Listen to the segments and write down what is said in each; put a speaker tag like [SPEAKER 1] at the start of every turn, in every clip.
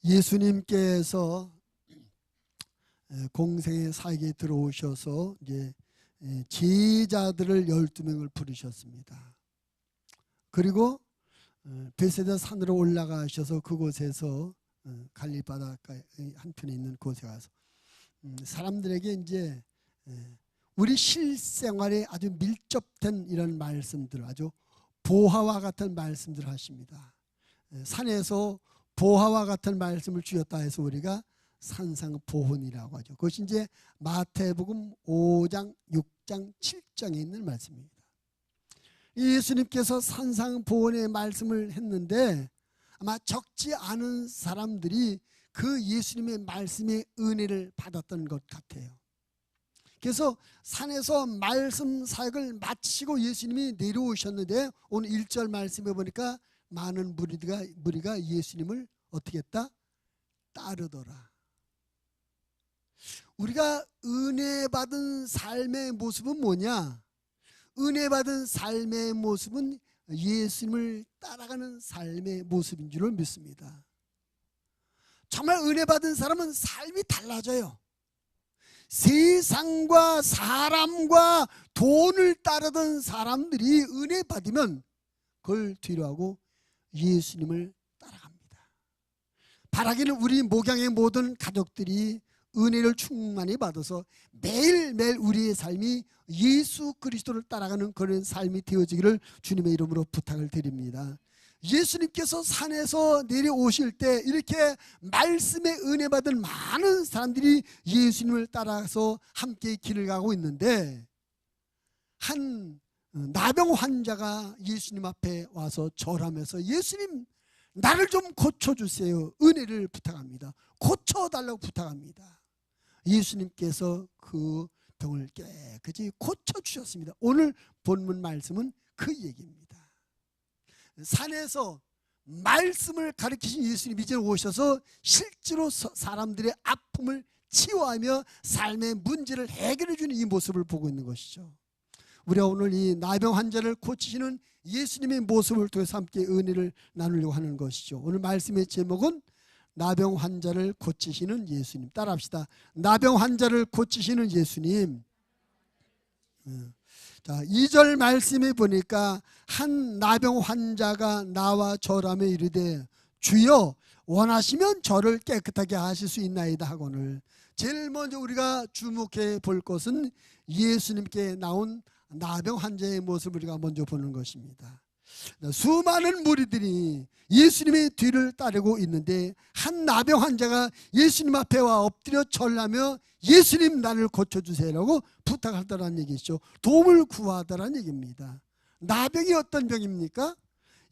[SPEAKER 1] 예수님께서 공생의 사역에 들어오셔서 이제 제자들을 12명을 부르셨습니다. 그리고 베세다 산으로 올라가셔서 그곳에서 갈릴리 바닷가 한편에 있는 곳에 가서 사람들에게 이제 우리 실생활에 아주 밀접된 이런 말씀들, 아주 보화와 같은 말씀들을 하십니다. 산에서 보화와 같은 말씀을 주셨다 해서 우리가 산상보훈이라고 하죠. 그것이 이제 마태복음 5장, 6장, 7장에 있는 말씀입니다. 예수님께서 산상보훈의 말씀을 했는데 아마 적지 않은 사람들이 그 예수님의 말씀의 은혜를 받았던 것 같아요. 그래서 산에서 말씀 사역을 마치고 예수님이 내려오셨는데 오늘 1절 말씀해 보니까 많은 무리가 예수님을 어떻게 했다? 따르더라. 우리가 은혜 받은 삶의 모습은 뭐냐? 은혜 받은 삶의 모습은 예수님을 따라가는 삶의 모습인 줄 믿습니다. 정말 은혜 받은 사람은 삶이 달라져요. 세상과 사람과 돈을 따르던 사람들이 은혜 받으면 그걸 뒤로하고 예수님을 따라갑니다. 바라기는 우리 목양의 모든 가족들이 은혜를 충만히 받아서 매일매일 우리의 삶이 예수 그리스도를 따라가는 그런 삶이 되어지기를 주님의 이름으로 부탁을 드립니다. 예수님께서 산에서 내려오실 때 이렇게 말씀에 은혜 받은 많은 사람들이 예수님을 따라서 함께 길을 가고 있는데 한 나병 환자가 예수님 앞에 와서 절하면서 예수님 나를 좀 고쳐주세요. 은혜를 부탁합니다. 고쳐달라고 부탁합니다. 예수님께서 그 병을 깨끗이 고쳐주셨습니다. 오늘 본문 말씀은 그 얘기입니다. 산에서 말씀을 가르치신 예수님이 이제 오셔서 실제로 사람들의 아픔을 치유하며 삶의 문제를 해결해 주는 이 모습을 보고 있는 것이죠. 우리가 오늘 이 나병 환자를 고치시는 예수님의 모습을 통해서 함께 은혜를 나누려고 하는 것이죠. 오늘 말씀의 제목은 나병 환자를 고치시는 예수님. 따라합시다. 나병 환자를 고치시는 예수님. 자, 2절 말씀에 보니까 한 나병 환자가 나와 절하며 이르되 주여 원하시면 저를 깨끗하게 하실 수 있나이다 하거늘. 제일 먼저 우리가 주목해 볼 것은 예수님께 나온 나병 환자의 모습을 우리가 먼저 보는 것입니다. 수많은 무리들이 예수님의 뒤를 따르고 있는데 한 나병 환자가 예수님 앞에 와 엎드려 절하며 예수님 나를 고쳐주세요라고 부탁하더라는 얘기죠. 도움을 구하더라는 얘기입니다. 나병이 어떤 병입니까?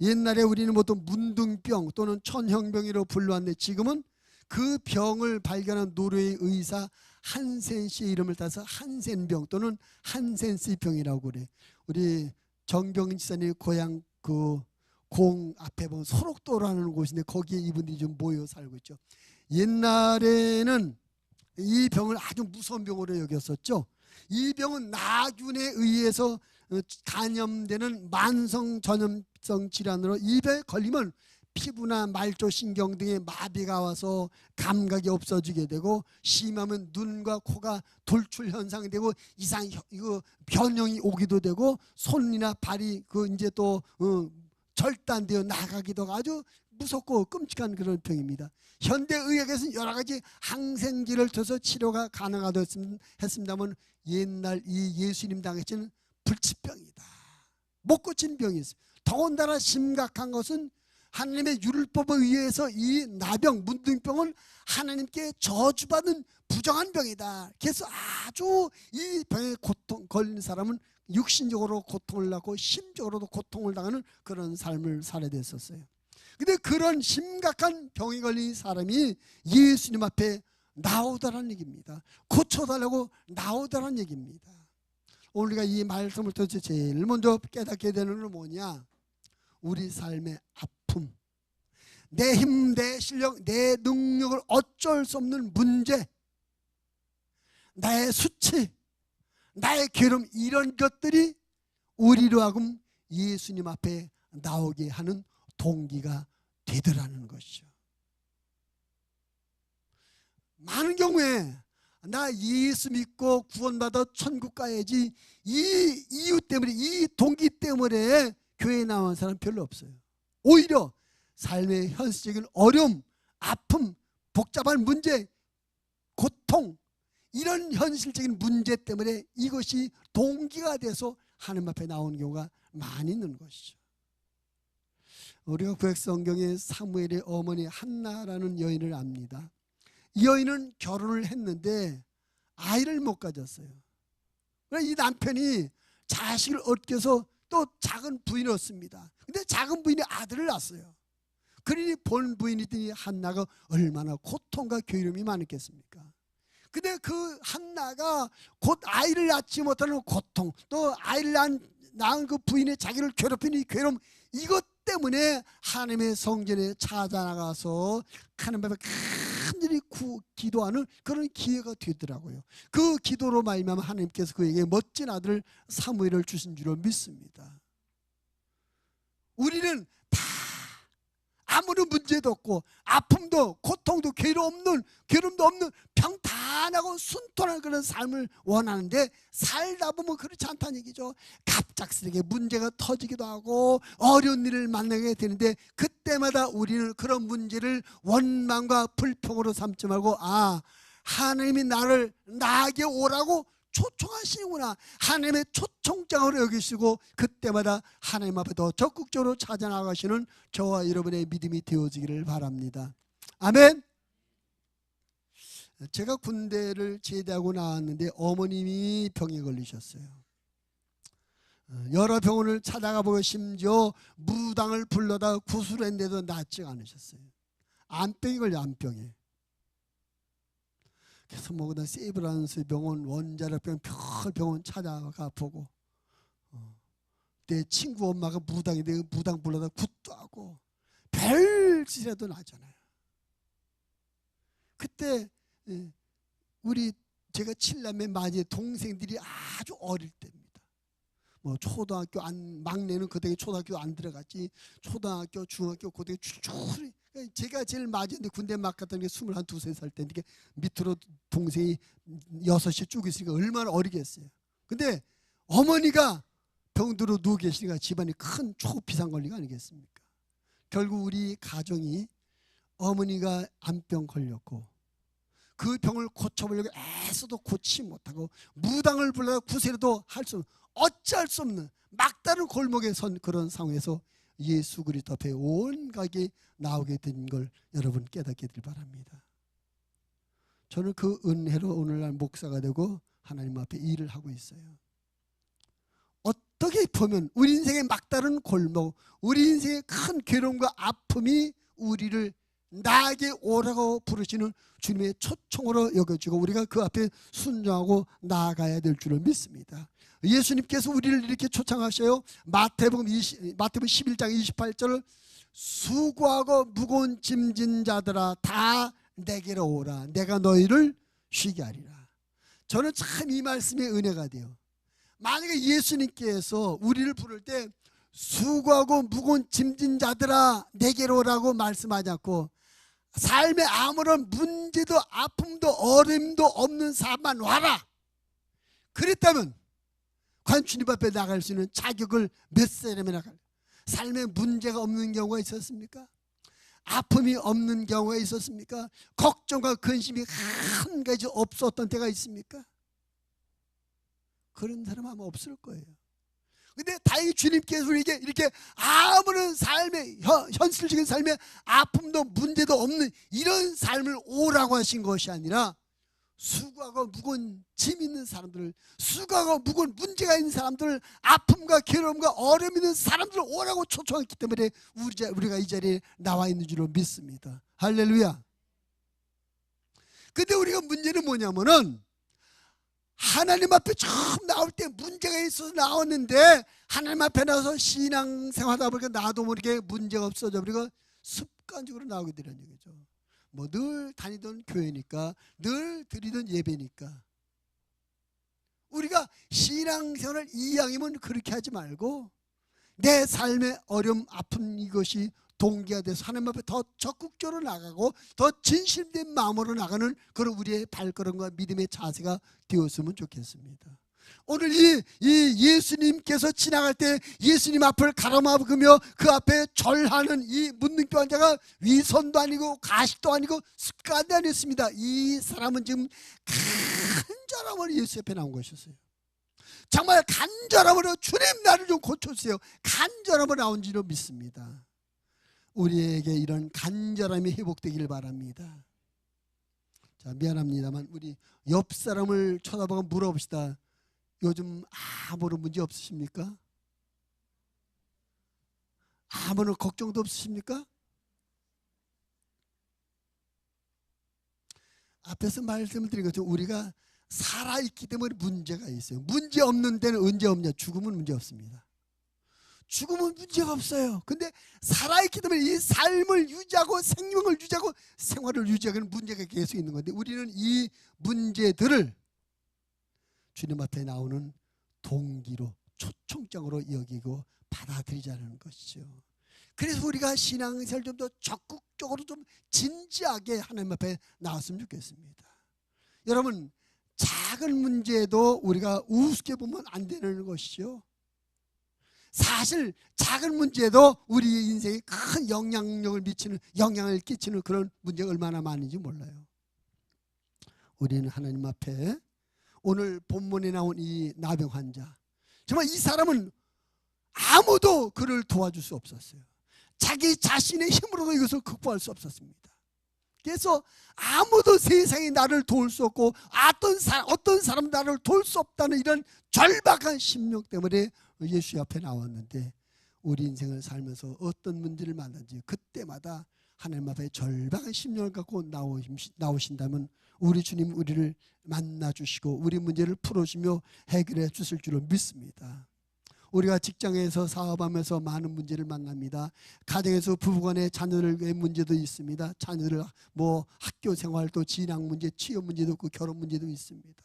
[SPEAKER 1] 옛날에 우리는 보통 문둥병 또는 천형병이라고 불러왔는데 지금은 그 병을 발견한 노르웨이 의사 한센 씨의 이름을 따서 한센병 또는 한센씨 병이라고 그래. 우리 정경인 지사님 고향 그 공 앞에 보면 소록도라는 곳인데 거기에 이분들이 좀 모여 살고 있죠. 옛날에는 이 병을 아주 무서운 병으로 여겼었죠. 이 병은 나균에 의해서 감염되는 만성 전염성 질환으로 이 병에 걸리면 피부나 말초신경 등의 마비가 와서 감각이 없어지게 되고 심하면 눈과 코가 돌출 현상이 되고 이상 이거 변형이 오기도 되고 손이나 발이 그 이제 또 절단되어 나가기도 하고 아주 무섭고 끔찍한 그런 병입니다. 현대의학에서는 여러 가지 항생제를 통해서 치료가 가능하다했습니다만 옛날 이 예수님 당시에는 불치병이다. 못 고친 병이 있어요. 더군다나 심각한 것은 하나님의 율법에 의해서 이 나병, 문둥병은 하나님께 저주받은 부정한 병이다. 그래서 아주 이 병에 걸린 사람은 육신적으로 고통을 받고 심적으로도 고통을 당하는 그런 삶을 살아야 됐었어요. 근데 그런 심각한 병에 걸린 사람이 예수님 앞에 나오다라는 얘기입니다. 고쳐달라고 나오다라는 얘기입니다. 오늘 우리가 이 말씀을 통해서 제일 먼저 깨닫게 되는 건 뭐냐? 우리 삶의 아픔, 내 힘, 내 실력, 내 능력을 어쩔 수 없는 문제, 나의 수치, 나의 괴로움 이런 것들이 우리로 하여금 예수님 앞에 나오게 하는 동기가 되더라는 것이죠. 많은 경우에 나 예수 믿고 구원받아 천국 가야지, 이 이유 때문에, 이 동기 때문에 교회에 나온 사람 별로 없어요. 오히려 삶의 현실적인 어려움, 아픔, 복잡한 문제, 고통, 이런 현실적인 문제 때문에 이것이 동기가 돼서 하나님 앞에 나오는 경우가 많이 있는 것이죠. 우리가 구약 성경에 사무엘의 어머니 한나라는 여인을 압니다. 이 여인은 결혼을 했는데 아이를 못 가졌어요. 이 남편이 자식을 얻겨서 또 작은 부인을 얻습니다. 근데 작은 부인이 아들을 낳았어요. 그러니 본 부인이더니 한나가 얼마나 고통과 괴로움이 많았겠습니까? 근데 그 한나가 곧 아이를 낳지 못하는 고통, 또 아이를 낳은 그 부인의 자기를 괴롭히는 이 괴로움, 이것 때문에 하나님의 성전에 찾아나가서 하나님 앞에 간절히 기도하는 그런 기회가 되더라고요. 그 기도로 말미암아 하나님께서 그에게 멋진 아들 사무엘을 주신 줄로 믿습니다. 우리는 다 아무런 문제도 없고 아픔도 고통도 괴로움도 없는 평탄하고 순탄한 그런 삶을 원하는데, 살다 보면 그렇지 않다는 얘기죠. 갑작스럽게 문제가 터지기도 하고 어려운 일을 만나게 되는데, 그때마다 우리는 그런 문제를 원망과 불평으로 삼지 말고, 하나님이 나를 나에게 오라고 초청하시는구나, 하나님의 초청장으로 여기시고 그때마다 하나님 앞에 더 적극적으로 찾아나가시는 저와 여러분의 믿음이 되어지기를 바랍니다. 아멘. 제가 군대를 제대하고 나왔는데 어머님이 병에 걸리셨어요. 여러 병원을 찾아가 보고 심지어 무당을 불러다 구술했는데도 낫지 않으셨어요. 암병이 걸려, 암병에. 그래서 뭐그다 세브란스 병원, 원자력병원, 병원 찾아가 보고, 내 친구 엄마가 무당인데 무당 불러다 굿도 하고 별짓이라도 나잖아요. 그때 제가 7남매 맞이 동생들이 아주 어릴 때입니다. 뭐 초등학교 막내는 그때 초등학교 안 들어갔지, 초등학교, 중학교, 고등학교 줄줄이. 제가 제일 맞이했는데 군대 막 갔던 게 21, 2살 때인데 밑으로 동생이 6이 쭉 있으니까 얼마나 어리겠어요. 근데 어머니가 병들어 누워 계시니까 집안이 큰 초비상권리가 아니겠습니까? 결국 우리 가정이 어머니가 암병 걸렸고 그 병을 고쳐보려고 애써도 고치지 못하고 무당을 불러서 구세라도 할 수 없는, 어찌할 수 없는 막다른 골목에 선 그런 상황에서 예수 그리스도 앞에 온가게 나오게 된 걸 여러분 깨닫게 될 바랍니다. 저는 그 은혜로 오늘날 목사가 되고 하나님 앞에 일을 하고 있어요. 어떻게 보면 우리 인생의 막다른 골목, 우리 인생의 큰 괴로움과 아픔이 우리를 나에게 오라고 부르시는 주님의 초청으로 여겨지고 우리가 그 앞에 순종하고 나아가야 될 줄을 믿습니다. 예수님께서 우리를 이렇게 초청하셔요. 마태복음 11장 28절을 수고하고 무거운 짐진 자들아 다 내게로 오라, 내가 너희를 쉬게 하리라. 저는 참 이 말씀의 은혜가 돼요. 만약에 예수님께서 우리를 부를 때 수고하고 무거운 짐진 자들아 내게로 오라고 말씀하지 않고 삶에 아무런 문제도 아픔도 어려움도 없는 사람만 와라, 그랬다면 과연 주님 앞에 나갈 수 있는 자격을 몇 사람이 나갈, 삶에 문제가 없는 경우가 있었습니까? 아픔이 없는 경우가 있었습니까? 걱정과 근심이 한 가지 없었던 때가 있습니까? 그런 사람 아마 없을 거예요. 근데 다행히 주님께서 우리에게 이렇게 아무런 삶의 현실적인 삶에 아픔도 문제도 없는 이런 삶을 오라고 하신 것이 아니라 수고하고 무거운 짐 있는 사람들, 수고하고 무거운 문제가 있는 사람들, 아픔과 괴로움과 어려움 있는 사람들을 오라고 초청했기 때문에 우리가 이 자리에 나와 있는 줄로 믿습니다. 할렐루야. 근데 우리가 문제는 뭐냐면은 하나님 앞에 처음 나올 때 문제가 있어서 나왔는데 하나님 앞에 나와서 신앙생활 하다 보니까 나도 모르게 문제가 없어져 버리고 습관적으로 나오게 되는 얘기죠. 뭐 늘 다니던 교회니까, 늘 드리던 예배니까. 우리가 신앙생활을 이왕이면 그렇게 하지 말고 내 삶의 어려움, 아픔 이것이 동기가 돼서 하나님 앞에 더 적극적으로 나가고 더 진실된 마음으로 나가는 그런 우리의 발걸음과 믿음의 자세가 되었으면 좋겠습니다. 오늘 이 예수님께서 지나갈 때 예수님 앞을 가로막으며 그 앞에 절하는 이 문둥병 환자가 위선도 아니고 가식도 아니고 습관도 아니었습니다. 이 사람은 지금 간절함으로 예수 앞에 나온 것이었어요. 정말 간절함으로 주님 나를 좀 고쳐주세요. 간절함으로 나온 줄로 믿습니다. 우리에게 이런 간절함이 회복되기를 바랍니다. 자, 미안합니다만 우리 옆 사람을 쳐다보고 물어봅시다. 요즘 아무런 문제 없으십니까? 아무런 걱정도 없으십니까? 앞에서 말씀을 드린 것처럼 우리가 살아있기 때문에 문제가 있어요. 문제 없는 데는 언제 없냐? 죽음은 문제 없습니다. 죽음은 문제가 없어요. 근데 살아있기 때문에 이 삶을 유지하고 생명을 유지하고 생활을 유지하는 문제가 계속 있는 건데 우리는 이 문제들을 주님 앞에 나오는 동기로 초청장으로 여기고 받아들이자는 것이죠. 그래서 우리가 신앙생활 좀 더 적극적으로 좀 진지하게 하나님 앞에 나왔으면 좋겠습니다. 여러분, 작은 문제도 우리가 우습게 보면 안 되는 것이죠. 사실 작은 문제도 우리 인생에 큰 영향을 끼치는 그런 문제가 얼마나 많은지 몰라요. 우리는 하나님 앞에 오늘 본문에 나온 이 나병 환자, 정말 이 사람은 아무도 그를 도와줄 수 없었어요. 자기 자신의 힘으로도 이것을 극복할 수 없었습니다. 그래서 아무도 세상에 나를 도울 수 없고 어떤 사람 나를 도울 수 없다는 이런 절박한 심령 때문에 예수 앞에 나왔는데 우리 인생을 살면서 어떤 문제를 만난지 그때마다 하나님 앞에 절박한 심령을 갖고 나오신다면 우리 주님 우리를 만나주시고 우리 문제를 풀어주며 해결해 주실 줄로 믿습니다. 우리가 직장에서 사업하면서 많은 문제를 만납니다. 가정에서 부부간의 자녀들의 문제도 있습니다. 자녀들 학교 생활 또 진학 문제, 취업 문제도 있고 결혼 문제도 있습니다.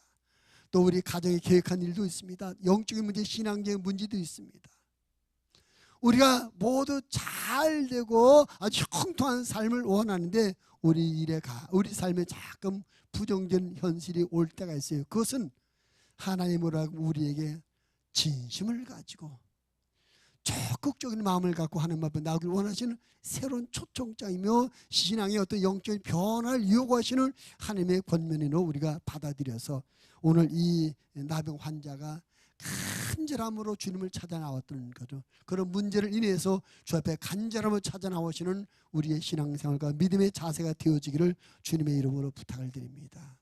[SPEAKER 1] 또 우리 가정에 계획한 일도 있습니다. 영적인 문제, 신앙적인 문제도 있습니다. 우리가 모두 잘 되고 아주 형통한 삶을 원하는데 우리 삶에 가끔 부정적인 현실이 올 때가 있어요. 그것은 하나님으로 우리에게 진심을 가지고 적극적인 마음을 갖고 하나님 앞에 나오길 원하시는 새로운 초청장이며 신앙의 어떤 영적인 변화를 요구하시는 하나님의 권면으로 우리가 받아들여서 오늘 이 나병 환자가 간절함으로 주님을 찾아 나왔던 거죠. 그런 문제를 인해서 주 앞에 간절함을 찾아 나오시는 우리의 신앙생활과 믿음의 자세가 되어지기를 주님의 이름으로 부탁을 드립니다.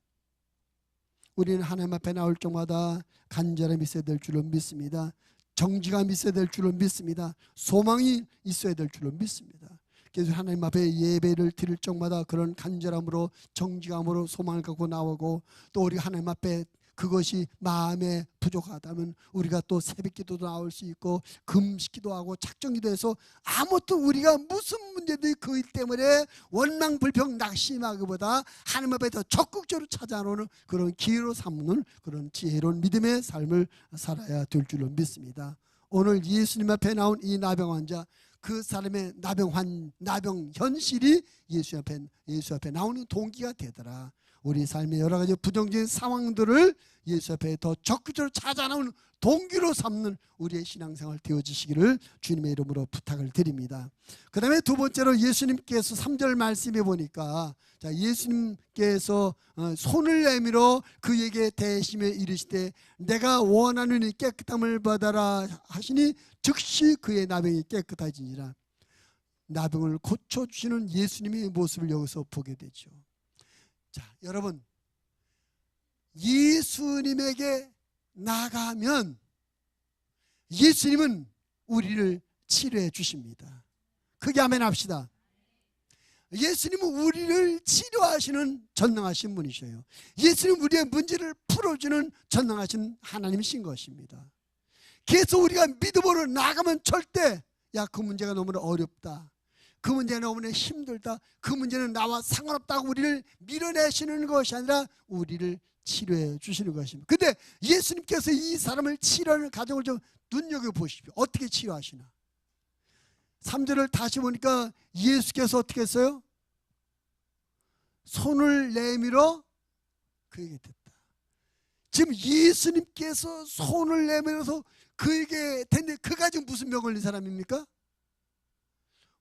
[SPEAKER 1] 우리는 하나님 앞에 나올 때마다 간절함이 있어야 될 줄로 믿습니다. 정직함이 있어야 될 줄로 믿습니다. 소망이 있어야 될 줄로 믿습니다. 그래서 하나님 앞에 예배를 드릴 적마다 그런 간절함으로 정직함으로 소망을 갖고 나오고 또 우리 하나님 앞에 그것이 마음에 부족하다면 우리가 또 새벽기도도 나올 수 있고 금식기도 하고 작정기도해서 아무튼 우리가 무슨 문제들이 그일 때문에 원망불평 낙심하기보다 하나님 앞에 더 적극적으로 찾아오는 그런 기회로 삼는 그런 지혜로운 믿음의 삶을 살아야 될 줄로 믿습니다. 오늘 예수님 앞에 나온 이 나병 환자, 그 사람의 나병 현실이 예수 앞에 나오는 동기가 되더라. 우리 삶의 여러 가지 부정적인 상황들을 예수 앞에 더 적극적으로 찾아 나오는 동기로 삼는 우리의 신앙생활 되어지시기를 주님의 이름으로 부탁을 드립니다. 그 다음에 두 번째로 예수님께서 3절 말씀해 보니까 예수님께서 손을 내밀어 그에게 대시며 이르시되 내가 원하는 이 깨끗함을 받아라 하시니 즉시 그의 나병이 깨끗해지니라. 나병을 고쳐주시는 예수님의 모습을 여기서 보게 되죠. 자, 여러분, 예수님에게 나가면 예수님은 우리를 치료해 주십니다. 크게 아멘 합시다. 예수님은 우리를 치료하시는 전능하신 분이셔요. 예수님은 우리의 문제를 풀어주는 전능하신 하나님이신 것입니다. 그래서 우리가 믿음으로 나가면 절대 그 문제가 너무나 어렵다, 그 문제는 너무나 힘들다, 그 문제는 나와 상관없다고 우리를 밀어내시는 것이 아니라 우리를 치료해 주시는 것입니다. 근데 예수님께서 이 사람을 치료하는 과정을 좀 눈여겨보십시오. 어떻게 치료하시나. 3절을 다시 보니까 예수께서 어떻게 했어요? 손을 내밀어 그에게 댔다. 지금 예수님께서 손을 내밀어서 그에게 댔는데 그가 지금 무슨 병 걸린 사람입니까?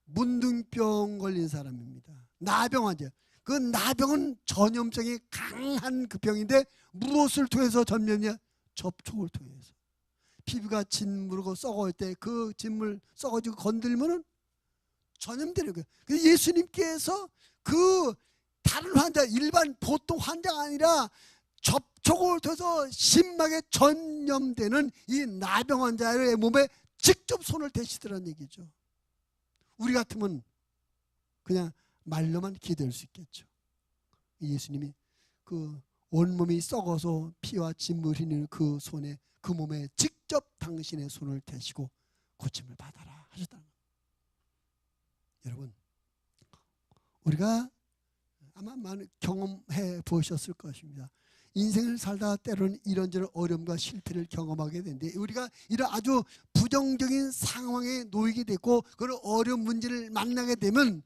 [SPEAKER 1] 문둥병 걸린 사람입니다. 나병 환자. 그 나병은 전염성이 강한 그 병인데 무엇을 통해서 전염이냐? 접촉을 통해서. 피부가 짓무르고 썩어올 때 그 짓물 썩어지고 건들면은 전염되는 거예요. 그래서 예수님께서 그 다른 환자, 일반 보통 환자가 아니라 접촉을 통해서 심하게 전염되는 이 나병 환자의 몸에 직접 손을 대시더라는 얘기죠. 우리 같으면 그냥 말로만 기댈 수 있겠죠. 예수님이 그 온몸이 썩어서 피와 진물 흐르는 그 손에, 그 몸에 직접 당신의 손을 대시고 고침을 받아라 하셨다는 거예요. 여러분, 우리가 아마 많은 경험해 보셨을 것입니다. 인생을 살다 때로는 이런저런 어려움과 실패를 경험하게 되는데, 우리가 이런 아주 부정적인 상황에 놓이게 되고 그런 어려운 문제를 만나게 되면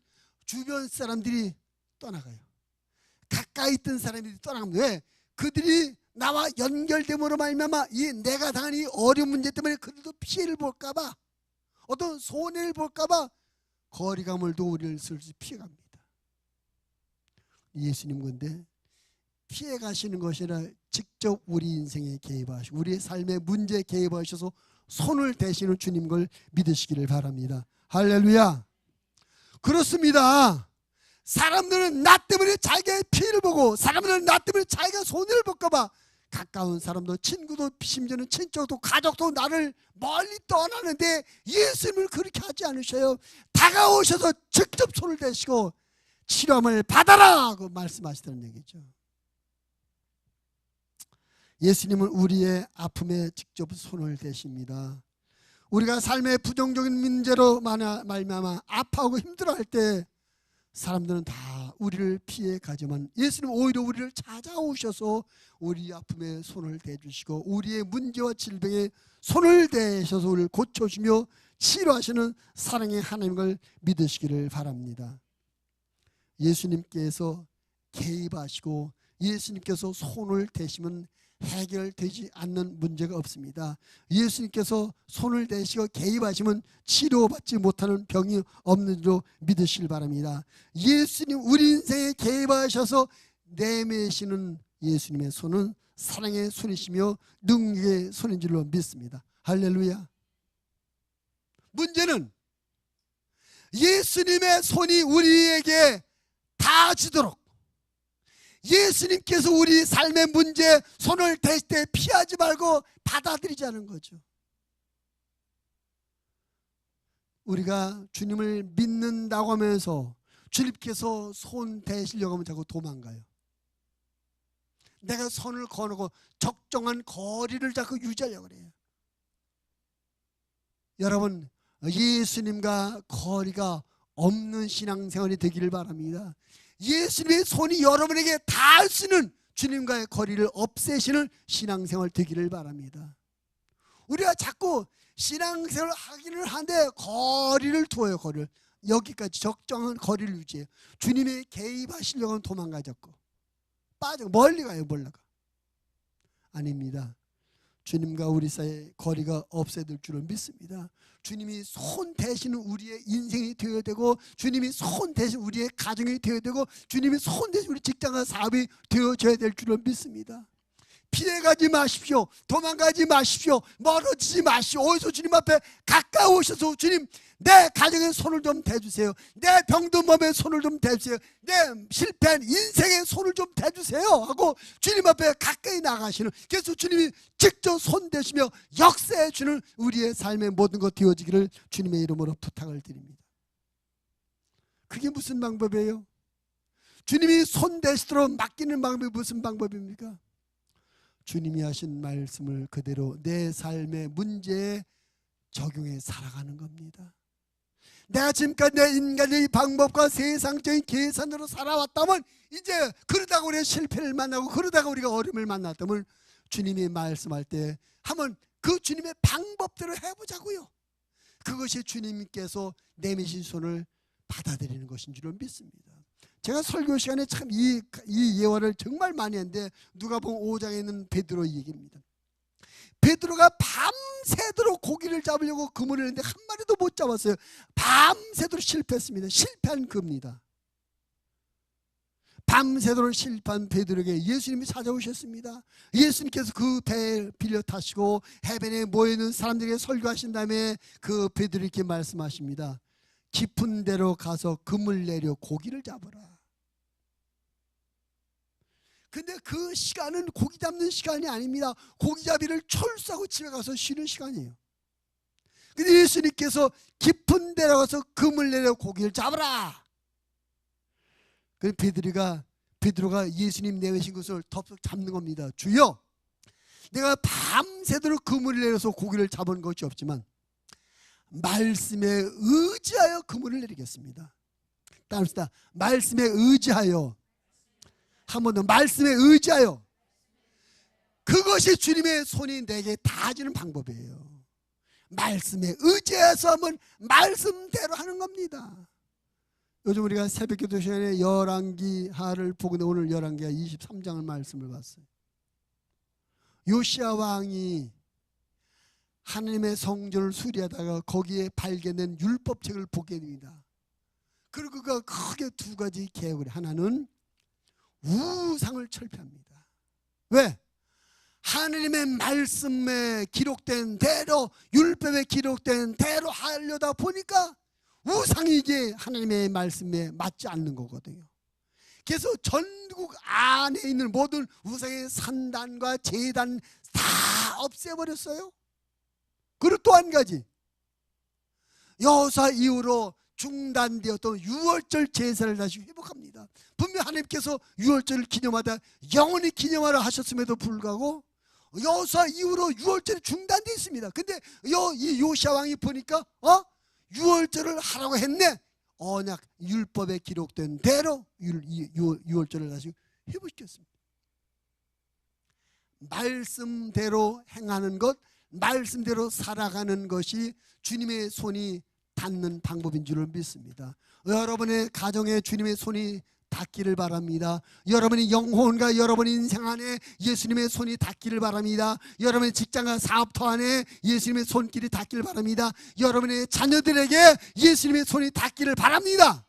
[SPEAKER 1] 주변 사람들이 떠나가요. 가까이 있던 사람들이 떠나갑니다. 왜? 그들이 나와 연결됨으로 말미암아 이 내가 당한 이 어려운 문제 때문에 그들도 피해를 볼까봐, 어떤 손해를 볼까봐 거리감을 도 우리를 슬슬 피해갑니다. 예수님 근데 피해 가시는 것이 아니라 직접 우리 인생에 개입하시고 우리의 삶의 문제에 개입하셔서 손을 대시는 주님 걸 믿으시기를 바랍니다. 할렐루야. 그렇습니다. 사람들은 나 때문에 자기의 피해를 보고, 사람들은 나 때문에 자기가 손해를 볼까 봐 가까운 사람도, 친구도, 심지어는 친척도, 가족도 나를 멀리 떠나는데 예수님을 그렇게 하지 않으셔요. 다가오셔서 직접 손을 대시고 치료함을 받아라 하고 말씀하시다는 얘기죠. 예수님은 우리의 아픔에 직접 손을 대십니다. 우리가 삶의 부정적인 문제로 말미암아 아파하고 힘들어할 때 사람들은 다 우리를 피해 가지만 예수님은 오히려 우리를 찾아오셔서 우리 아픔에 손을 대주시고 우리의 문제와 질병에 손을 대셔서 우리를 고쳐주며 치료하시는 사랑의 하나님을 믿으시기를 바랍니다. 예수님께서 개입하시고 예수님께서 손을 대시면 해결되지 않는 문제가 없습니다. 예수님께서 손을 대시고 개입하시면 치료받지 못하는 병이 없는 줄로 믿으시길 바랍니다. 예수님 우리 인생에 개입하셔서 내매시는 예수님의 손은 사랑의 손이시며 능력의 손인 줄로 믿습니다. 할렐루야. 문제는 예수님의 손이 우리에게 닿아지도록 예수님께서 우리 삶의 문제에 손을 대실 때 피하지 말고 받아들이자는 거죠. 우리가 주님을 믿는다고 하면서 주님께서 손 대시려고 하면 자꾸 도망가요. 내가 손을 거놓고 적정한 거리를 자꾸 유지하려고 그래요. 여러분, 예수님과 거리가 없는 신앙생활이 되기를 바랍니다. 예수님의 손이 여러분에게 닿을 수 있는 주님과의 거리를 없애시는 신앙생활 되기를 바랍니다. 우리가 자꾸 신앙생활을 하기는 하는데 거리를 두어요. 거리를 여기까지 적정한 거리를 유지해요. 주님이 개입하시려고 하면 도망가 자꾸 빠져 멀리 가요. 몰라가 아닙니다. 주님과 우리 사이의 거리가 없애될 줄을 믿습니다. 주님이 손 대시는 우리의 인생이 되어야 되고, 주님이 손 대신 우리의 가정이 되어야 되고, 주님이 손 대신 우리 직장과 사업이 되어져야 될 줄을 믿습니다. 피해가지 마십시오. 도망가지 마십시오. 멀어지지 마십시오. 어디서 주님 앞에 가까우셔서 주님 내 가정에 손을 좀 대주세요. 내 병든 몸에 손을 좀 대주세요. 내 실패한 인생에 손을 좀 대주세요 하고 주님 앞에 가까이 나가시는, 그래서 주님이 직접 손 대시며 역사해 주는 우리의 삶의 모든 것 되어지기를 주님의 이름으로 부탁을 드립니다. 그게 무슨 방법이에요? 주님이 손 대시도록 맡기는 방법이 무슨 방법입니까? 주님이 하신 말씀을 그대로 내 삶의 문제에 적용해 살아가는 겁니다. 내가 지금까지 내 인간의 방법과 세상적인 계산으로 살아왔다면 이제 그러다가 우리가 실패를 만나고 그러다가 우리가 어려움을 만났다면 주님이 말씀할 때 한번 그 주님의 방법대로 해보자고요. 그것이 주님께서 내미신 손을 받아들이는 것인 줄로 믿습니다. 제가 설교 시간에 참 이 예화를 정말 많이 했는데 누가복음 5장에 있는 베드로 얘기입니다. 베드로가 밤새도록 고기를 잡으려고 그물을 했는데 한 마리도 못 잡았어요. 밤새도록 실패했습니다. 실패한 겁니다. 밤새도록 실패한 베드로에게 예수님이 찾아오셨습니다. 예수님께서 그 배에 빌려 타시고 해변에 모여있는 사람들에게 설교하신 다음에 그 베드로에게 말씀하십니다. 깊은 데로 가서 그물 내려 고기를 잡으라. 근데 그 시간은 고기 잡는 시간이 아닙니다. 고기잡이를 철수하고 집에 가서 쉬는 시간이에요. 근데 예수님께서 깊은 데로 가서 그물 내려 고기를 잡으라. 그 베드로가 예수님 내외신 것을 덥석 잡는 겁니다. 주여, 내가 밤새도록 그물을 내려서 고기를 잡은 것이 없지만 말씀에 의지하여 그물을 내리겠습니다. 따릅시다. 말씀에 의지하여. 한 번 더, 말씀에 의지하여. 그것이 주님의 손이 내게 닿아지는 방법이에요. 말씀에 의지해서 한번 말씀대로 하는 겁니다. 요즘 우리가 새벽기도 시간에 열왕기하를 보고 오늘 열왕기하 23장을 말씀을 봤어요. 요시야 왕이 하나님의 성전을 수리하다가 거기에 발견된 율법책을 보게 됩니다. 그리고 그가 크게 두 가지 계획을 해요. 하나는 우상을 철폐합니다. 왜? 하나님의 말씀에 기록된 대로, 율법에 기록된 대로 하려다 보니까 우상이 이제 하나님의 말씀에 맞지 않는 거거든요. 그래서 전국 안에 있는 모든 우상의 산단과 제단 다 없애버렸어요. 그리고 또 한 가지, 여호수아 이후로 중단되었던 유월절 제사를 다시 회복합니다. 분명 하나님께서 유월절을 기념하다 영원히 기념하라 하셨음에도 불구하고 여호수아 이후로 유월절이 중단되어 있습니다. 근데 이 요시야 왕이 보니까 유월절을 하라고 했네. 언약 율법에 기록된 대로 유월절을 다시 회복시켰습니다. 말씀대로 행하는 것, 말씀대로 살아가는 것이 주님의 손이 닿는 방법인 줄을 믿습니다. 여러분의 가정에 주님의 손이 닿기를 바랍니다. 여러분의 영혼과 여러분의 인생 안에 예수님의 손이 닿기를 바랍니다. 여러분의 직장과 사업터 안에 예수님의 손길이 닿기를 바랍니다. 여러분의 자녀들에게 예수님의 손이 닿기를 바랍니다.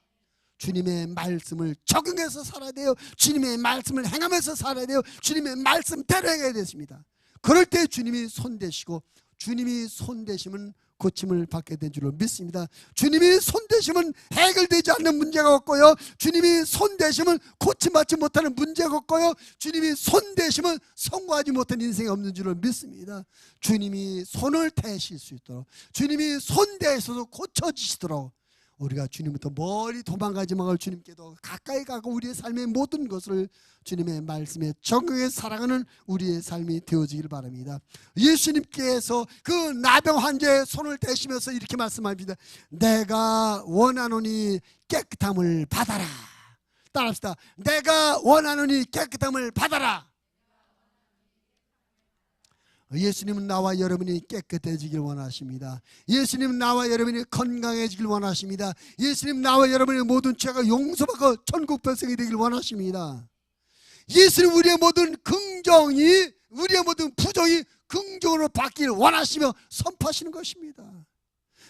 [SPEAKER 1] 주님의 말씀을 적용해서 살아야 돼요. 주님의 말씀을 행하면서 살아야 돼요. 주님의 말씀대로 행해야 되십니다. 그럴 때 주님이 손대시고, 주님이 손대시면 고침을 받게 된 줄로 믿습니다. 주님이 손대시면 해결되지 않는 문제가 없고요, 주님이 손대시면 고침받지 못하는 문제가 없고요, 주님이 손대시면 성공하지 못한 인생이 없는 줄로 믿습니다. 주님이 손을 대실 수 있도록, 주님이 손대셔서 고쳐지시도록 우리가 주님부터 멀리 도망가지 말고 주님께도 가까이 가고 우리의 삶의 모든 것을 주님의 말씀에 적응해 살아가는 우리의 삶이 되어지길 바랍니다. 예수님께서 그 나병 환자의 손을 대시면서 이렇게 말씀합니다. 내가 원하노니 깨끗함을 받아라. 따라합시다. 내가 원하노니 깨끗함을 받아라. 예수님은 나와 여러분이 깨끗해지길 원하십니다. 예수님은 나와 여러분이 건강해지길 원하십니다. 예수님 나와 여러분의 모든 죄가 용서받고 천국 백성이 되길 원하십니다. 예수님 우리의 모든 긍정이, 우리의 모든 부정이 긍정으로 바뀌길 원하시며 선포하시는 것입니다.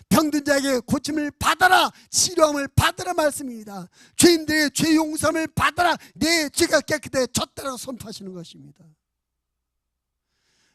[SPEAKER 1] 병든 자에게 고침을 받아라, 치료함을 받아라 말씀입니다. 죄인들의 죄 용서함을 받아라, 내 죄가 깨끗해졌다라고 선포하시는 것입니다.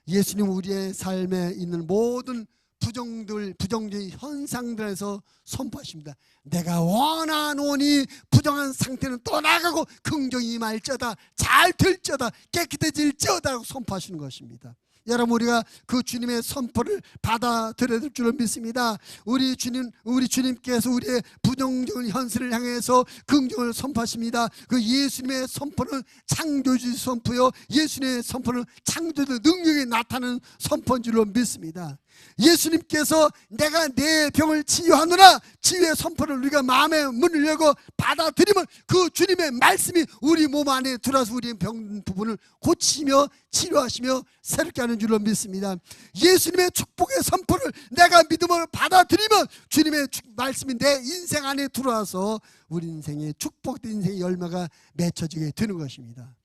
[SPEAKER 1] 예수님 우리의 삶에 있는 모든 부정적인 현상들에서 선포하십니다. 내가 원하노니 부정한 상태는 떠나가고 긍정이 임할지어다, 잘 될지어다, 깨끗해질지어다라고 선포하시는 것입니다. 여러분 우리가 그 주님의 선포를 받아들여야 될 줄을 믿습니다. 우리 주님께서 우리의 부정적인 현실을 향해서 긍정을 선포하십니다. 그 예수님의 선포는 창조주의 선포요, 예수님의 선포는 창조주의 능력이 나타나는 선포인 줄로 믿습니다. 예수님께서 내가 내 병을 치유하노라 치유의 선포를 우리가 마음의 문을 열고 받아들이면 그 주님의 말씀이 우리 몸 안에 들어와서 우리의 병 부분을 고치며 치료하시며 새롭게 하는 되는 줄로 믿습니다. 예수님의 축복의 선포를 내가 믿음으로 받아들이면 주님의 말씀이 내 인생 안에 들어와서 우리 인생의 축복된 인생의 열매가 맺혀지게 되는 것입니다.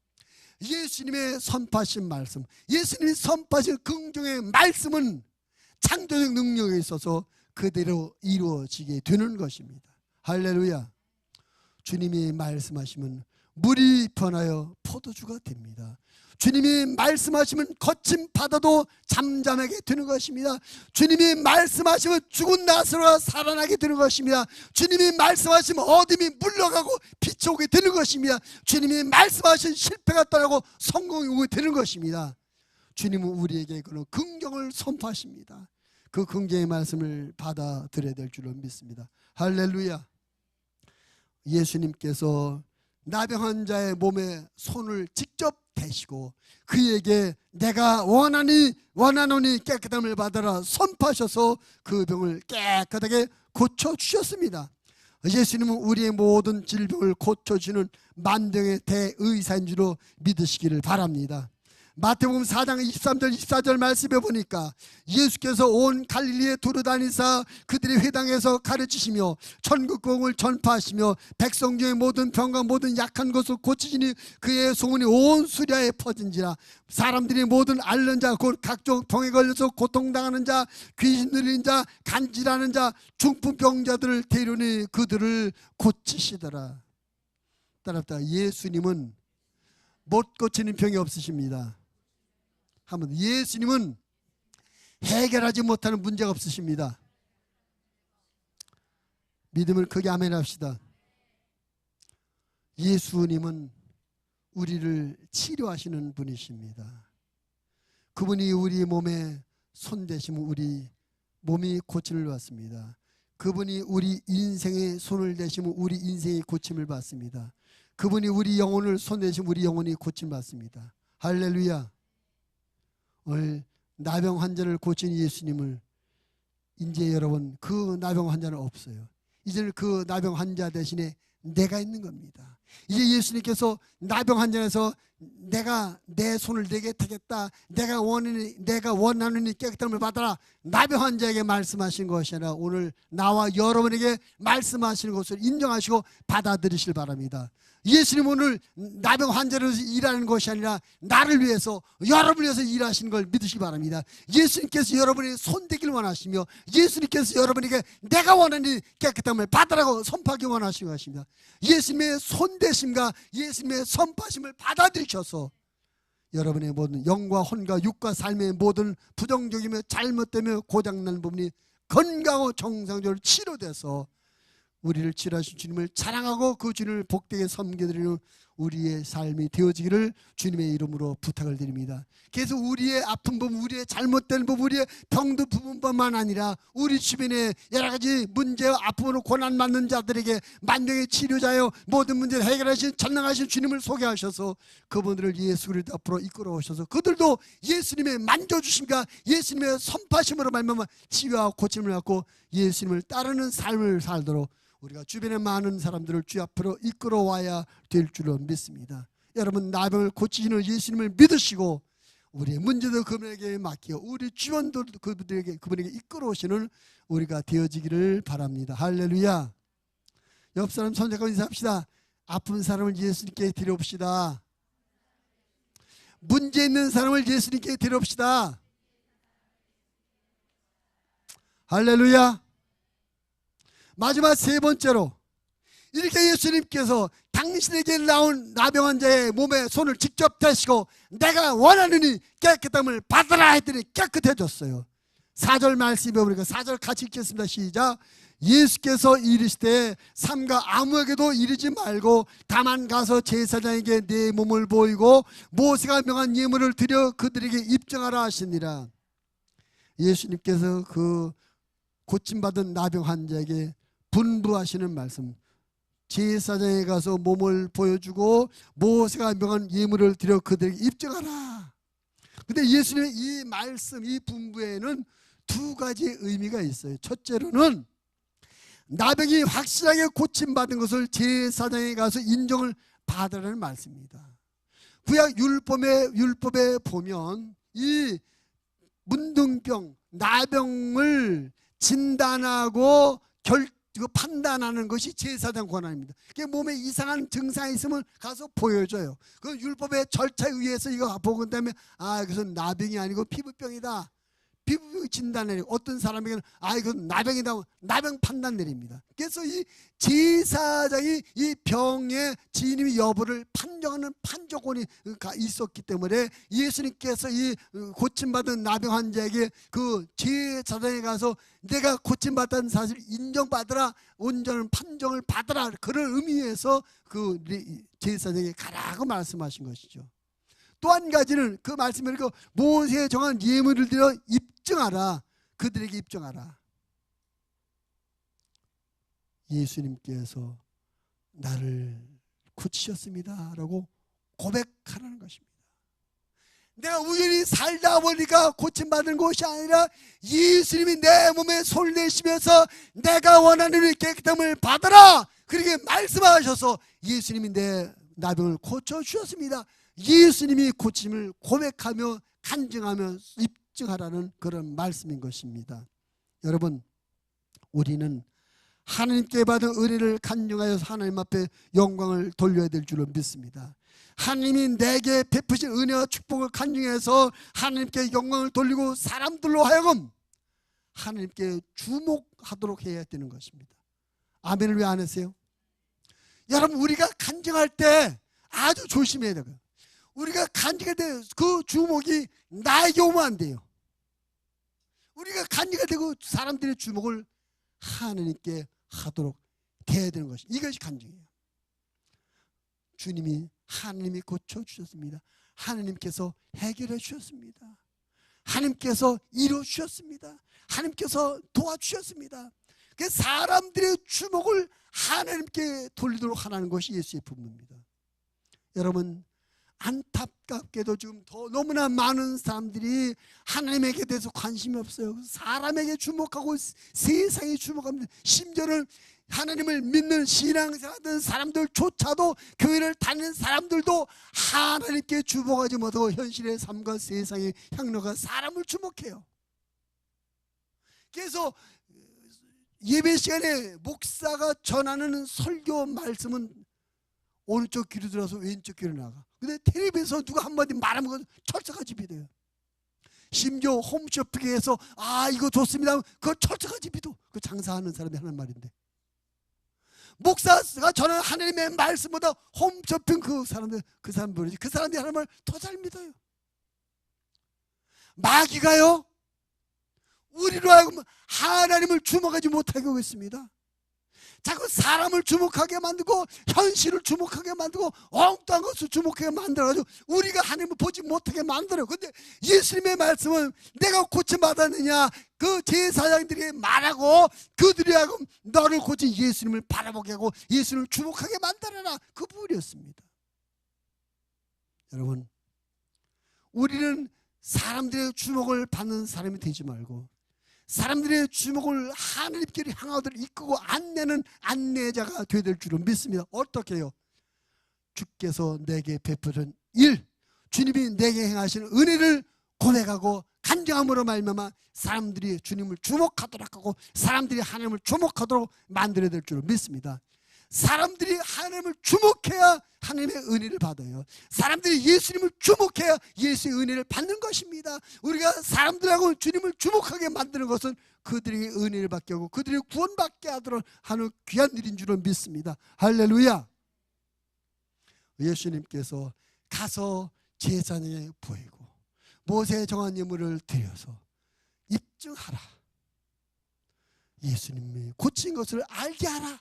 [SPEAKER 1] 예수님의 선포하신 말씀, 예수님이 선포하신 긍정의 말씀은 창조적 능력에 있어서 그대로 이루어지게 되는 것입니다. 할렐루야. 주님이 말씀하시면 물이 변하여 포도주가 됩니다. 주님이 말씀하시면 거친 바다도 잠잠하게 되는 것입니다. 주님이 말씀하시면 죽은 나사로가 살아나게 되는 것입니다. 주님이 말씀하시면 어둠이 물러가고 빛이 오게 되는 것입니다. 주님이 말씀하신 실패가 떠나고 성공이 오게 되는 것입니다. 주님은 우리에게 그런 긍정을 선포하십니다. 그 긍정의 말씀을 받아들여야 될 줄로 믿습니다. 할렐루야. 예수님께서 나병 환자의 몸에 손을 직접 대시고 그에게 내가 원하노니 깨끗함을 받아라 선포하셔서 그 병을 깨끗하게 고쳐주셨습니다. 예수님은 우리의 모든 질병을 고쳐주는 만병의 대의사인 줄로 믿으시기를 바랍니다. 마태복음 4장 23절 24절 말씀에 보니까 예수께서 온 갈릴리에 두루다니사 그들의 회당에서 가르치시며 천국복음을 전파하시며 백성 중의 모든 병과 모든 약한 것을 고치시니 그의 소문이 온 수리아에 퍼진지라. 사람들이 모든 앓는 자 곧 각종 병에 걸려서 고통당하는 자 귀신 들린 자 간질하는 자 중풍병자들을 데려니 그들을 고치시더라. 따라합니다. 예수님은 못 고치는 병이 없으십니다. 한번 예수님은 해결하지 못하는 문제가 없으십니다. 믿음을 크게 아멘 합시다. 예수님은 우리를 치료하시는 분이십니다. 그분이 우리 몸에 손대시면 우리 몸이 고침을 받습니다. 그분이 우리 인생에 손을 대시면 우리 인생이 고침을 받습니다. 그분이 우리 영혼을 손대시면 우리 영혼이 고침을 받습니다. 할렐루야. 오늘 나병 환자를 고친 예수님을 이제 여러분 그 나병 환자는 없어요. 이제는 그 나병 환자 대신에 내가 있는 겁니다. 이제 예수님께서 나병 환자에서 내가 내 손을 내게 타겠다. 내가 원하노니 깨끗함을 받아라. 나병 환자에게 말씀하신 것이 아니라 오늘 나와 여러분에게 말씀하시는 것을 인정하시고 받아들이실 바랍니다. 예수님 오늘 나병 환자를 위해서 일하는 것이 아니라 나를 위해서 여러분을 위해서 일하시는 걸 믿으시기 바랍니다. 예수님께서 여러분의 손대기를 원하시며 예수님께서 여러분에게 내가 원하는 깨끗함을 받으라고 선포하기 원하시는 것입니다. 예수님의 손대심과 예수님의 선포하심을 받아들이셔서 여러분의 모든 영과 혼과 육과 삶의 모든 부정적이며 잘못되며 고장난 부분이 건강하고 정상적으로 치료돼서 우리를 치료하신 주님을 자랑하고 그 주님을 복되게 섬겨드리는 우리의 삶이 되어지기를 주님의 이름으로 부탁을 드립니다. 그래서 우리의 아픈 부분, 우리의 잘못된 부분, 우리의 병든 부분뿐만 아니라 우리 주변에 여러 가지 문제와 아픔으로 고난받는 자들에게 만병의 치료자여 모든 문제를 해결하신 전능하신 주님을 소개하셔서 그분들을 예수 그리스도 앞으로 이끌어 오셔서 그들도 예수님의 만져주심과 예수님의 선포하심으로 말미암아 치유와 고침을 갖고 예수님을 따르는 삶을 살도록 우리가 주변의 많은 사람들을 주 앞으로 이끌어와야 될 줄로 믿습니다. 여러분 나병을 고치시는 예수님을 믿으시고 우리의 문제도 그분에게 맡기고 우리 주변도 그분에게 이끌어오시는 우리가 되어지기를 바랍니다. 할렐루야. 옆 사람 손잡고 인사합시다. 아픈 사람을 예수님께 데려옵시다. 문제 있는 사람을 예수님께 데려옵시다. 할렐루야. 마지막 세 번째로 이렇게 예수님께서 당신에게 나온 나병 환자의 몸에 손을 직접 대시고 내가 원하느니 깨끗함을 받으라 했더니 깨끗해졌어요. 4절 말씀에 보니까 4절 같이 읽겠습니다. 시작. 예수께서 이르시되 삼가 아무에게도 이르지 말고 다만 가서 제사장에게 네 몸을 보이고 모세가 명한 예물을 드려 그들에게 입증하라 하시니라. 예수님께서 그 고침받은 나병 환자에게 분부하시는 말씀, 제사장에 가서 몸을 보여주고 모세가 명한 예물을 드려 그들에게 입증하라. 근데 예수님의 이 말씀, 이 분부에는 두 가지 의미가 있어요. 첫째로는 나병이 확실하게 고침받은 것을 제사장에 가서 인정을 받으라는 말씀입니다. 구약 율법에 보면 이 문둥병, 나병을 진단하고 판단하는 것이 제사장 권한입니다. 몸에 이상한 증상이 있으면 가서 보여줘요. 그 율법의 절차에 의해서 이거 보고 그다음에 이것은 나병이 아니고 피부병이다. 피부병 진단 내리고, 어떤 사람에게는 이건 나병이다, 나병 판단 내립니다. 그래서 이 제사장이 이 병의 진위 여부를 판정하는 판정권이 있었기 때문에 예수님께서 이 고침받은 나병 환자에게 그 제사장에 가서 내가 고침받았다는 사실을 인정받으라, 온전한 판정을 받으라, 그런 의미에서 그 제사장에게 가라고 말씀하신 것이죠. 또 한 가지는 그 말씀을 모세에 정한 예물을 들여 입증하라, 그들에게 입증하라. 예수님께서 나를 고치셨습니다 라고 고백하라는 것입니다. 내가 우연히 살다 보니까 고침받은 것이 아니라 예수님이 내 몸에 손을 내시면서 내가 원하는 이 깨끗함을 받아라, 그렇게 말씀하셔서 예수님이 내 나병을 고쳐주셨습니다. 예수님이 고침을 고백하며 간증하며 입증하라는 그런 말씀인 것입니다. 여러분, 우리는 하나님께 받은 은혜를 간증하여서 하나님 앞에 영광을 돌려야 될 줄로 믿습니다. 하나님이 내게 베푸신 은혜와 축복을 간증해서 하나님께 영광을 돌리고 사람들로 하여금 하나님께 주목하도록 해야 되는 것입니다. 아멘을 왜 안 하세요? 여러분, 우리가 간증할 때 아주 조심해야 돼요. 우리가 간증할 때 그 주목이 나에게 오면 안 돼요. 우리가 간증할 때 그 사람들의 주목을 하나님께 하도록 돼야 되는 것이, 이것이 간증이에요. 주님이, 하나님이 고쳐주셨습니다. 하나님께서 해결해 주셨습니다. 하나님께서 이루어 주셨습니다. 하나님께서 도와주셨습니다. 그 사람들의 주목을 하나님께 돌리도록 하라는 것이 예수의 분부입니다. 여러분, 안타깝게도 지금 더 너무나 많은 사람들이 하나님에게 대해서 관심이 없어요. 사람에게 주목하고 세상에 주목합니다. 심지어는 하나님을 믿는 신앙생활하는 사람들조차도, 교회를 다니는 사람들도 하나님께 주목하지 못하고 현실의 삶과 세상의 향로가 사람을 주목해요. 그래서 예배 시간에 목사가 전하는 설교 말씀은 오른쪽 귀로 들어서 왼쪽 귀로 나가. 근데 텔레비에서 누가 한마디 말하면 철석같이 믿어요. 심지어 홈쇼핑에서 이거 좋습니다, 그거 철석같이 믿어. 그 장사하는 사람이 하는 말인데, 목사가 전하는 하나님의 말씀보다 홈쇼핑 그 사람들이 하는 말 더 잘 믿어요. 마귀가요, 우리로 하여금 하나님을 주목하지 못하게 하고 있습니다. 자꾸 사람을 주목하게 만들고 현실을 주목하게 만들고 엉뚱한 것을 주목하게 만들어가지고 우리가 하나님을 보지 못하게 만들어요. 그런데 예수님의 말씀은 내가 고침받았느냐, 그 제사장들이 말하고 그들이 하여금 너를 고친 예수님을 바라보게 하고 예수님을 주목하게 만들어라, 그 부분이었습니다. 여러분, 우리는 사람들의 주목을 받는 사람이 되지 말고 사람들의 주목을 하나님께로 향하도록 이끌고 안내는 안내자가 되어야 될 줄을 믿습니다. 어떻게 해요? 주께서 내게 베푸는 일, 주님이 내게 행하시는 은혜를 고백하고 간증함으로 말미암아 사람들이 주님을 주목하도록 하고 사람들이 하나님을 주목하도록 만들어야 될 줄을 믿습니다. 사람들이 하나님을 주목해야 하나님의 은혜를 받아요. 사람들이 예수님을 주목해야 예수의 은혜를 받는 것입니다. 우리가 사람들하고 주님을 주목하게 만드는 것은 그들에게 은혜를 받게 하고 그들이 구원받게 하도록 하는 귀한 일인 줄을 믿습니다. 할렐루야. 예수님께서 가서 제사장에 보이고 모세의 정한 예물을 드려서 입증하라. 예수님이 고친 것을 알게 하라.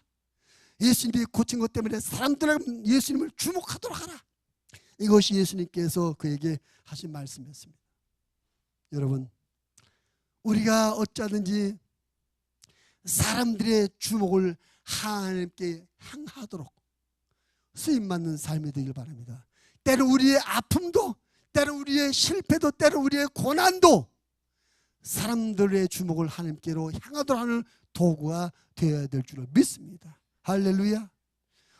[SPEAKER 1] 예수님이 고친 것 때문에 사람들은 예수님을 주목하도록 하라. 이것이 예수님께서 그에게 하신 말씀이었습니다. 여러분, 우리가 어쩌든지 사람들의 주목을 하나님께 향하도록 쓰임받는 삶이 되길 바랍니다. 때로 우리의 아픔도, 때로 우리의 실패도, 때로 우리의 고난도 사람들의 주목을 하나님께로 향하도록 하는 도구가 되어야 될 줄을 믿습니다. 할렐루야.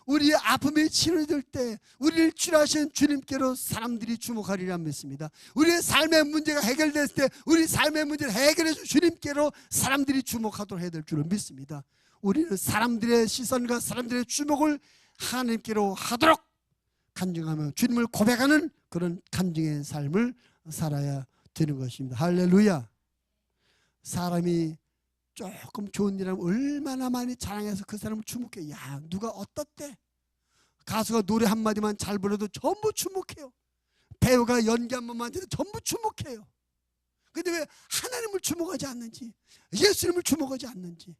[SPEAKER 1] 우리의 아픔이 치료될 때 우리를 치료하신 주님께로 사람들이 주목하리라 믿습니다. 우리의 삶의 문제가 해결됐을 때 우리 삶의 문제를 해결해 준 주님께로 사람들이 주목하도록 해야 될 줄을 믿습니다. 우리는 사람들의 시선과 사람들의 주목을 하나님께로 하도록 간증하며 주님을 고백하는 그런 간증의 삶을 살아야 되는 것입니다. 할렐루야. 사람이 조금 좋은 일 하면 얼마나 많이 자랑해서 그 사람을 주목해. 야, 누가 어떻대? 가수가 노래 한마디만 잘 불러도 전부 주목해요. 배우가 연기 한 번만 해도 전부 주목해요. 근데 왜 하나님을 주목하지 않는지, 예수님을 주목하지 않는지.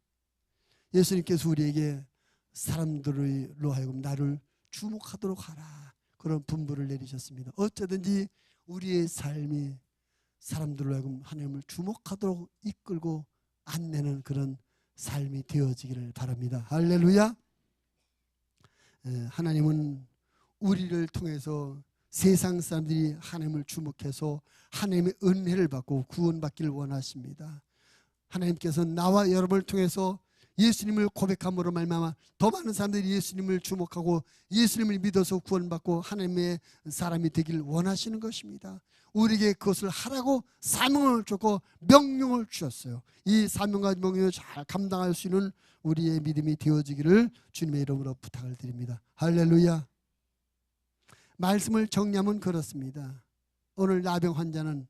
[SPEAKER 1] 예수님께서 우리에게 사람들로 하여금 나를 주목하도록 하라, 그런 분부를 내리셨습니다. 어쩌든지 우리의 삶이 사람들로 하여금 하나님을 주목하도록 이끌고 안내는 그런 삶이 되어지기를 바랍니다. 할렐루야. 하나님은 우리를 통해서 세상 사람들이 하나님을 주목해서 하나님의 은혜를 받고 구원받기를 원하십니다. 하나님께서 나와 여러분을 통해서 예수님을 고백함으로 말미암아 더 많은 사람들이 예수님을 주목하고 예수님을 믿어서 구원받고 하나님의 사람이 되기를 원하시는 것입니다. 우리에게 그것을 하라고 사명을 줬고 명령을 주셨어요. 이 사명과 명령을 잘 감당할 수 있는 우리의 믿음이 되어지기를 주님의 이름으로 부탁을 드립니다. 할렐루야. 말씀을 정리하면 그렇습니다. 오늘 나병 환자는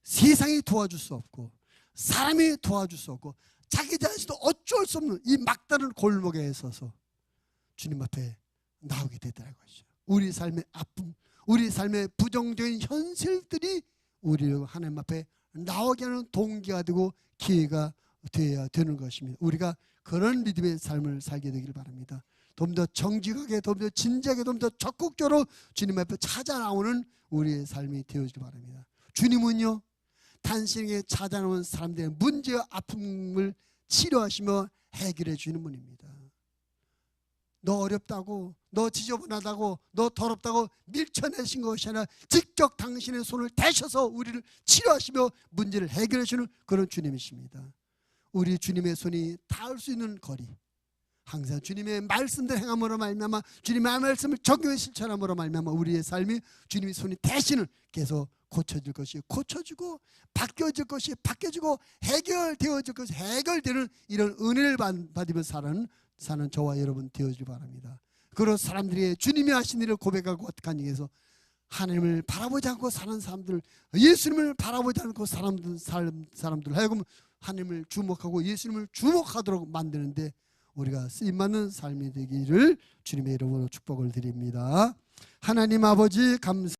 [SPEAKER 1] 세상이 도와줄 수 없고 사람이 도와줄 수 없고 자기 자신도 어쩔 수 없는 이 막다른 골목에 서서 주님 앞에 나오게 되더라고요. 우리 삶의 아픔, 우리 삶의 부정적인 현실들이 우리를 하나님 앞에 나오게 하는 동기가 되고 기회가 되어야 되는 것입니다. 우리가 그런 믿음의 삶을 살게 되기를 바랍니다. 좀 더 정직하게, 좀 더 진지하게, 좀 더 적극적으로 주님 앞에 찾아 나오는 우리의 삶이 되어지길 바랍니다. 주님은요, 당신에게 찾아오는 사람들의 문제와 아픔을 치료하시며 해결해 주는 분입니다. 너 어렵다고, 너 지저분하다고, 너 더럽다고 밀쳐내신 것이 아니라 직접 당신의 손을 대셔서 우리를 치료하시며 문제를 해결해 주는 그런 주님이십니다. 우리 주님의 손이 닿을 수 있는 거리, 항상 주님의 말씀들 행함으로 말미암아 주님의 말씀을 적용해 실천함으로 말미암아 우리의 삶이 주님의 손이 대신을 계속 고쳐질 것이 고쳐지고 바뀌어질 것이 바뀌어지고 해결되어질 것이 해결되는 이런 은혜를 받으며 사는 저와 여러분 되어지길 바랍니다. 그런 사람들이 주님이 하신 일을 고백하고 간증해서 하나님을 바라보지 않고 사는 사람들, 예수님을 바라보지 않고 사람들 하여금 하나님을 주목하고 예수님을 주목하도록 만드는데 우리가 쓰임받는 삶이 되기를 주님의 이름으로 축복을 드립니다. 하나님 아버지 감사